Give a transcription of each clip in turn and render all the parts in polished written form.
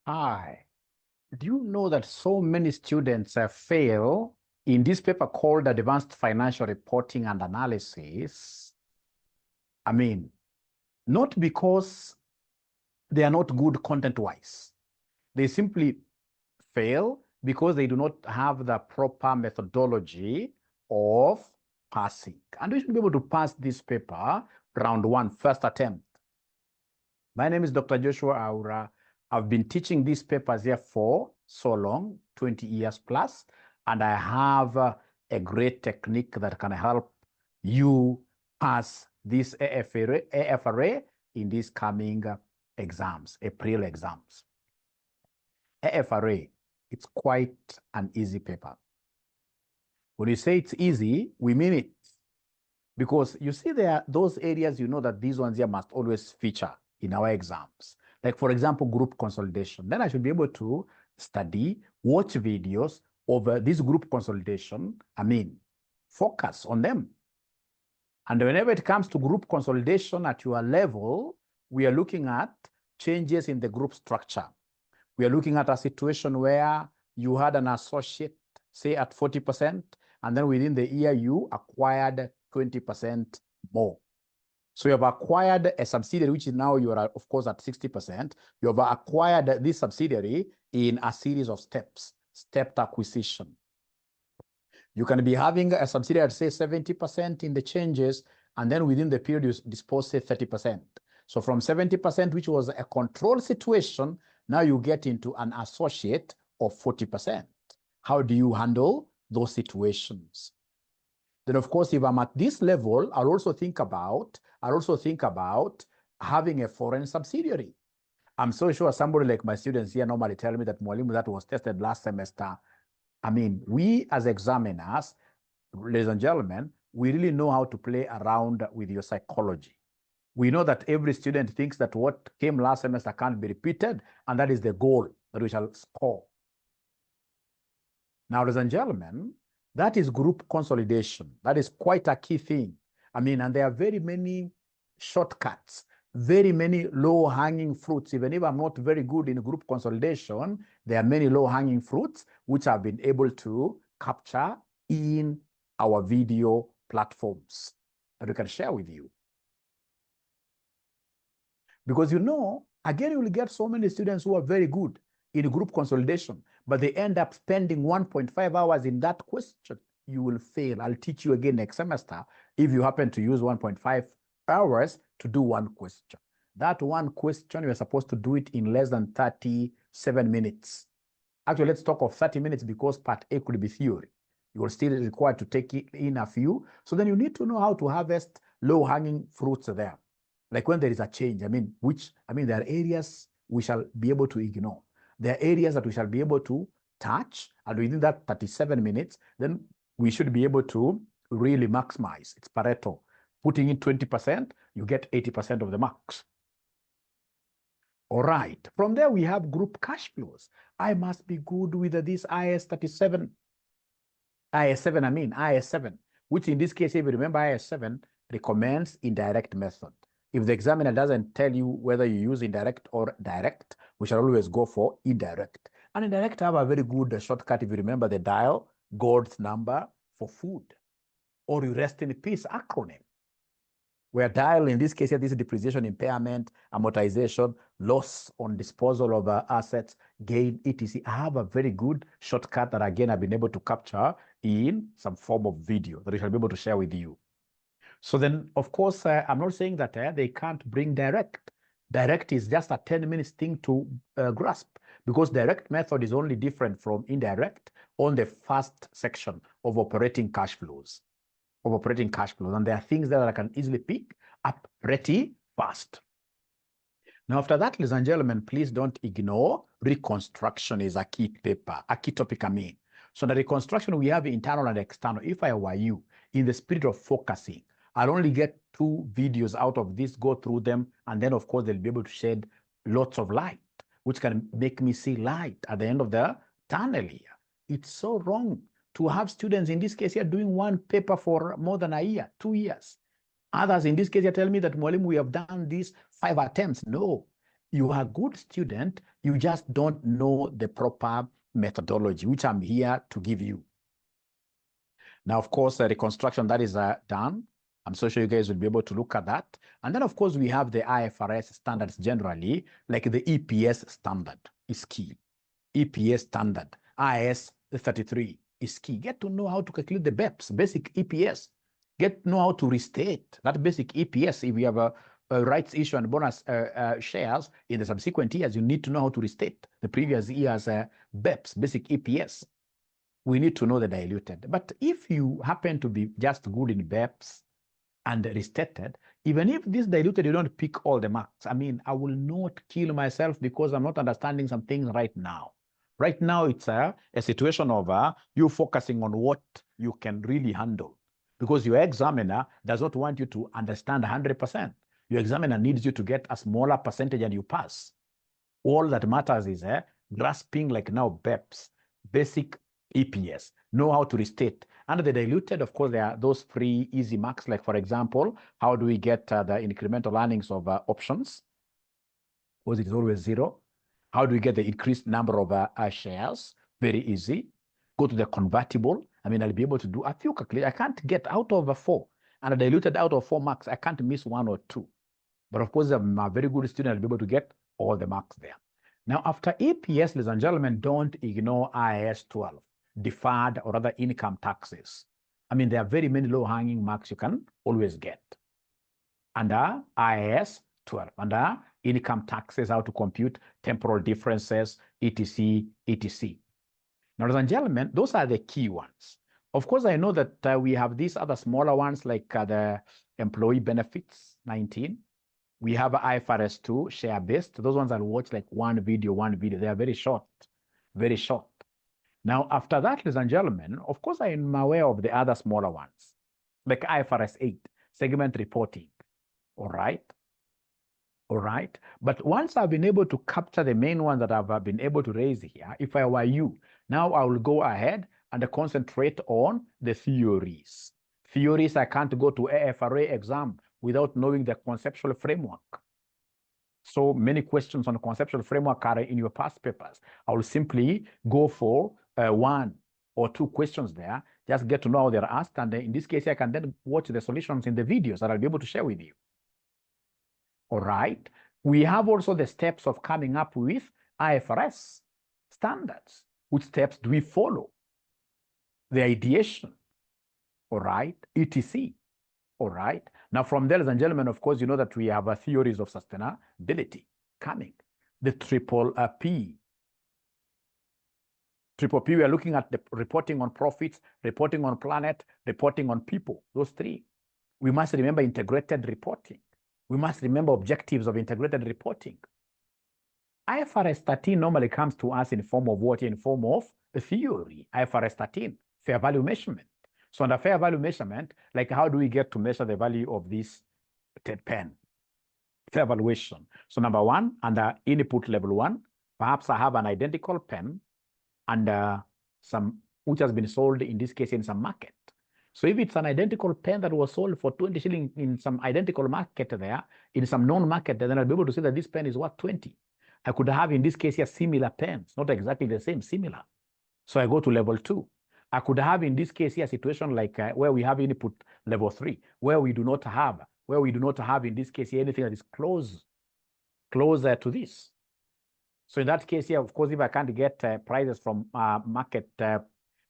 Hi. Do you know that so many students fail in this paper called Advanced Financial Reporting and Analysis? I mean, not because they are not good content-wise. They simply fail because they do not have the proper methodology of passing. And we should be able to pass this paper round one, first attempt. My name is Dr. Joshua Aura. I've been teaching these papers here for so long, 20 years plus, and I have a great technique that can help you pass this AFRA in these coming exams, April exams. AFRA, it's quite an easy paper. When you say it's easy, we mean it. Because you see there are those areas you know that these ones here must always feature in our exams. Like, for example, group consolidation. Then I should be able to study, watch videos over this group consolidation. Focus on them. And whenever it comes to group consolidation at your level, we are looking at changes in the group structure. We are looking at a situation where you had an associate, say at 40%, and then within the year you acquired 20% more. So you have acquired a subsidiary, which is now you are, of course, at 60%. You have acquired this subsidiary in a series of steps, stepped acquisition. You can be having a subsidiary at, say, 70% in the changes, and then within the period, you dispose, say, 30%. So from 70%, which was a control situation, now you get into an associate of 40%. How do you handle those situations? Then, of course, if I'm at this level, I'll also think about having a foreign subsidiary. I'm so sure somebody like my students here normally tell me that Mwalimu, that was tested last semester. We as examiners, ladies and gentlemen, we really know how to play around with your psychology. We know that every student thinks that what came last semester can't be repeated, and that is the goal that we shall score. Now, ladies and gentlemen, that is group consolidation. That is quite a key thing. And there are very many shortcuts, very many low-hanging fruits. Even if I'm not very good in group consolidation, there are many low-hanging fruits which I've been able to capture in our video platforms that we can share with you. Because again, you will get so many students who are very good in group consolidation, but they end up spending 1.5 hours in that question. You will fail. I'll teach you again next semester if you happen to use 1.5 hours to do one question. That one question, you're supposed to do it in less than 37 minutes. Actually, let's talk of 30 minutes because part A could be theory. You are still required to take in a few. So then you need to know how to harvest low-hanging fruits there. Like when there is a change, there are areas we shall be able to ignore. There are areas that we shall be able to touch, and within that 37 minutes, then we should be able to really maximize. It's Pareto. Putting in 20%, you get 80% of the marks. All right. From there, we have group cash flows. I must be good with this IS7, which in this case, if you remember, IS7 recommends indirect method. If the examiner doesn't tell you whether you use indirect or direct, we shall always go for indirect. And indirect have a very good shortcut if you remember the dial, God's number for food, or you rest in peace acronym, where dial in this case, this is depreciation, impairment, amortization, loss on disposal of assets, gain, etc. I have a very good shortcut that again I've been able to capture in some form of video that I shall be able to share with you. So then, of course, I'm not saying that they can't bring direct. Direct is just a 10 minutes thing to grasp, because direct method is only different from indirect on the first section of operating cash flows. And there are things that I can easily pick up pretty fast. Now, after that, ladies and gentlemen, please don't ignore reconstruction is a key paper, a key topic. So the reconstruction, we have internal and external. If I were you, in the spirit of focusing, I'll only get 2 videos out of this, go through them, and then, of course, they'll be able to shed lots of light, which can make me see light at the end of the tunnel here. It's so wrong to have students, in this case here, doing one paper for more than a year, 2 years. Others, in this case, here, tell me that, Mwalimu, we have done these 5 attempts. No. You are a good student, you just don't know the proper methodology, which I'm here to give you. Now, of course, the reconstruction that is done, I'm so sure you guys will be able to look at that. And then, of course, we have the IFRS standards generally, like the EPS standard is key. EPS standard, IS 33 is key. Get to know how to calculate the BEPS, basic EPS. Get to know how to restate that basic EPS. If you have a rights issue and bonus shares in the subsequent years, you need to know how to restate the previous year's BEPS, basic EPS. We need to know the diluted. But if you happen to be just good in BEPS and restated, even if this diluted, you don't pick all the marks. I mean, I will not kill myself because I'm not understanding some things right now. Right now, it's a situation of you focusing on what you can really handle, because your examiner does not want you to understand 100%. Your examiner needs you to get a smaller percentage and you pass. All that matters is grasping, like now, BEPS, basic EPS, know how to restate. Under the diluted, of course, there are those free easy marks, like, for example, how do we get the incremental earnings of options? Because it is always 0. How do we get the increased number of shares? Very easy. Go to the convertible. I mean, I'll be able to do a few calculations. I can't get out of 4. And a diluted out of 4 marks, I can't miss 1 or 2. But of course, I'm a very good student. I'll be able to get all the marks there. Now, after EPS, ladies and gentlemen, don't ignore IAS 12, deferred or other income taxes. I mean, there are very many low-hanging marks you can always get. Under IAS 12, under income taxes, how to compute temporal differences, etc., etc. Now, ladies and gentlemen, those are the key ones. Of course, I know that we have these other smaller ones, like the employee benefits, 19. We have IFRS 2, share-based. Those ones I'll watch like one video. They are very short, very short. Now, after that, ladies and gentlemen, of course, I am aware of the other smaller ones, like IFRS 8, segment reporting. All right. All right. But once I've been able to capture the main ones that I've been able to raise here, if I were you, now I will go ahead and concentrate on the theories. Theories, I can't go to AFRA exam without knowing the conceptual framework. So many questions on the conceptual framework are in your past papers. I will simply go for 1 or 2 questions there, just get to know how they're asked. And in this case, I can then watch the solutions in the videos that I'll be able to share with you. All right. We have also the steps of coming up with IFRS standards. Which steps do we follow? The ideation. All right. etc. All right. Now, from there, ladies and gentlemen, of course, you know that we have a theories of sustainability coming. The triple P. Triple P, we are looking at the reporting on profits, reporting on planet, reporting on people, those 3. We must remember integrated reporting. We must remember objectives of integrated reporting. IFRS 13 normally comes to us in form of what? In form of a theory. IFRS 13, fair value measurement. So under fair value measurement, like how do we get to measure the value of this pen? Fair valuation. So number 1, under input level 1, perhaps I have an identical pen and some which has been sold, in this case, in some market. So if it's an identical pen that was sold for 20 shillings in some identical market there, in some non-market, then I'll be able to say that this pen is worth 20. I could have, in this case, here, similar pens, not exactly the same, similar. So I go to level 2. I could have, in this case here, a situation like where we have input level 3, where we do not have, in this case here, anything that is closer to this. So in that case here, of course, if I can't get prices from market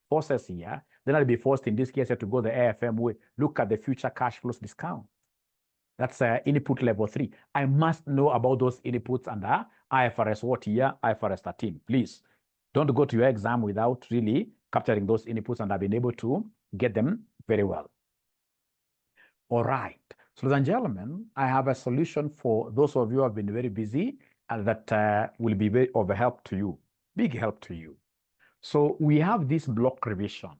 forces here, then I'll be forced, in this case here, to go the AFM way, look at the future cash flows discount. That's input level 3. I must know about those inputs under IFRS what year? IFRS 13. Please don't go to your exam without really capturing those inputs, and I've been able to get them very well. All right. So, ladies and gentlemen, I have a solution for those of you who have been very busy and that will be very of help to you, big help to you. So we have this block revision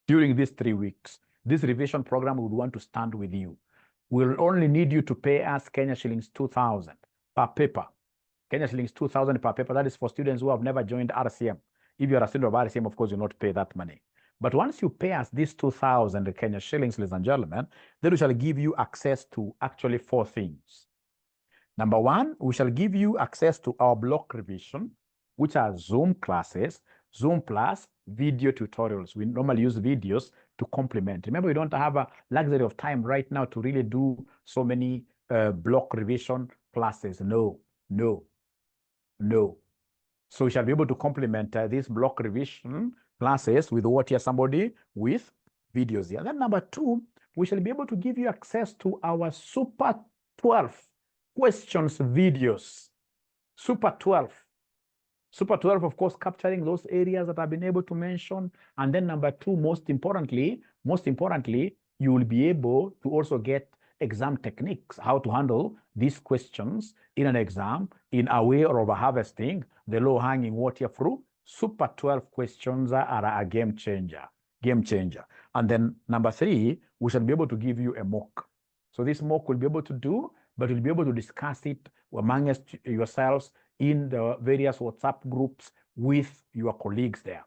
during these 3 weeks. This revision program would want to stand with you. We'll only need you to pay us Kenya shillings 2,000 per paper. Kenya shillings 2,000 per paper. That is for students who have never joined RCM. If you're a student of RCM, of course, you'll not pay that money. But once you pay us these 2,000 Kenya shillings, ladies and gentlemen, then we shall give you access to actually 4 things. Number one, we shall give you access to our block revision, which are Zoom classes, Zoom plus video tutorials. We normally use videos to complement. Remember, we don't have a luxury of time right now to really do so many block revision classes. No. So we shall be able to complement these block revision classes with what here, somebody with videos here. Then number two, we shall be able to give you access to our Super 12 questions videos. Super 12. Super 12, of course, capturing those areas that I've been able to mention. And then number two, most importantly, you will be able to also get exam techniques, how to handle these questions in an exam in a way of harvesting the low-hanging water fruit. Super 12 questions are a game changer. And then number three, we shall be able to give you a mock. So this mock will be able to do, but you'll be able to discuss it amongst yourselves in the various WhatsApp groups with your colleagues there.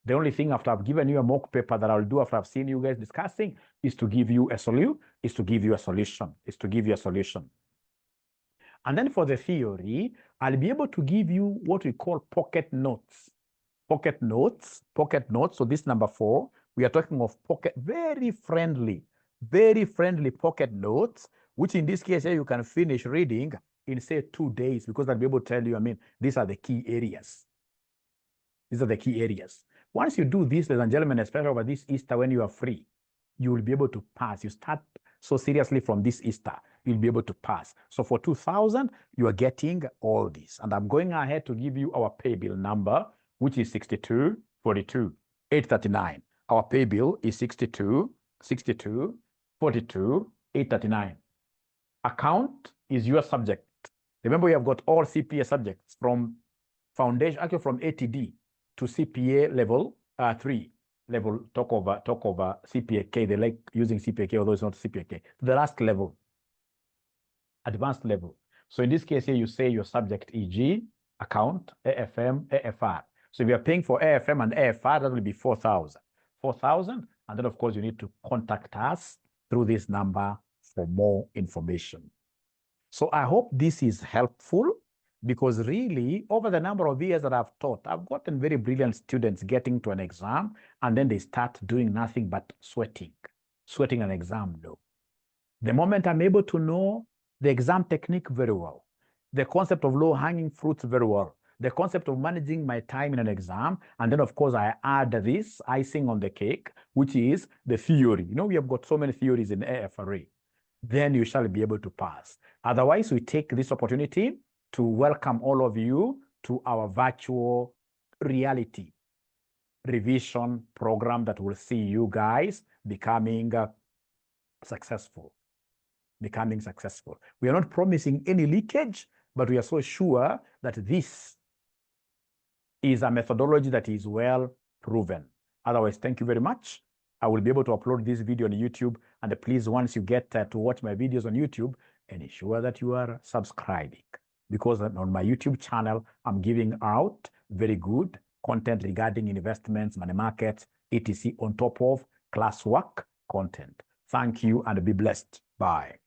The only thing after I've given you a mock paper that I'll do after I've seen you guys discussing is to give you a solution. And then for the theory, I'll be able to give you what we call pocket notes. Pocket notes. So this number 4, we are talking of very friendly pocket notes, which in this case here you can finish reading in say 2 days, because I'll be able to tell you, these are the key areas. Once you do this, ladies and gentlemen, especially over this Easter when you are free, you will be able to pass. You start so seriously from this Easter, you'll be able to pass. So for 2,000, you are getting all this. And I'm going ahead to give you our pay bill number, which is 6242,839. Our pay bill is 6242,839. Account is your subject. Remember, we have got all CPA subjects from foundation, actually from ATD to CPA level 3 level, talk over CPA K. They like using CPA K, although it's not CPA K. The last level, advanced level. So in this case here, you say your subject, e.g., account, AFM, AFR. So if you're paying for AFM and AFR, that will be 4,000. 4,000, and then of course you need to contact us through this number for more information. So I hope this is helpful, because really over the number of years that I've taught, I've gotten very brilliant students getting to an exam and then they start doing nothing but sweating an exam. No. The moment I'm able to know the exam technique very well, the concept of low-hanging fruits very well, the concept of managing my time in an exam, and then of course I add this icing on the cake, which is the theory. We have got so many theories in AFRA. Then you shall be able to pass. Otherwise, we take this opportunity to welcome all of you to our virtual reality revision program that will see you guys becoming successful. We are not promising any leakage, but we are so sure that this is a methodology that is well proven. Otherwise, thank you very much. I will be able to upload this video on YouTube, and please, once you get to watch my videos on YouTube, ensure that you are subscribing, because on my YouTube channel, I'm giving out very good content regarding investments, money markets, etc., on top of classwork content. Thank you and be blessed. Bye.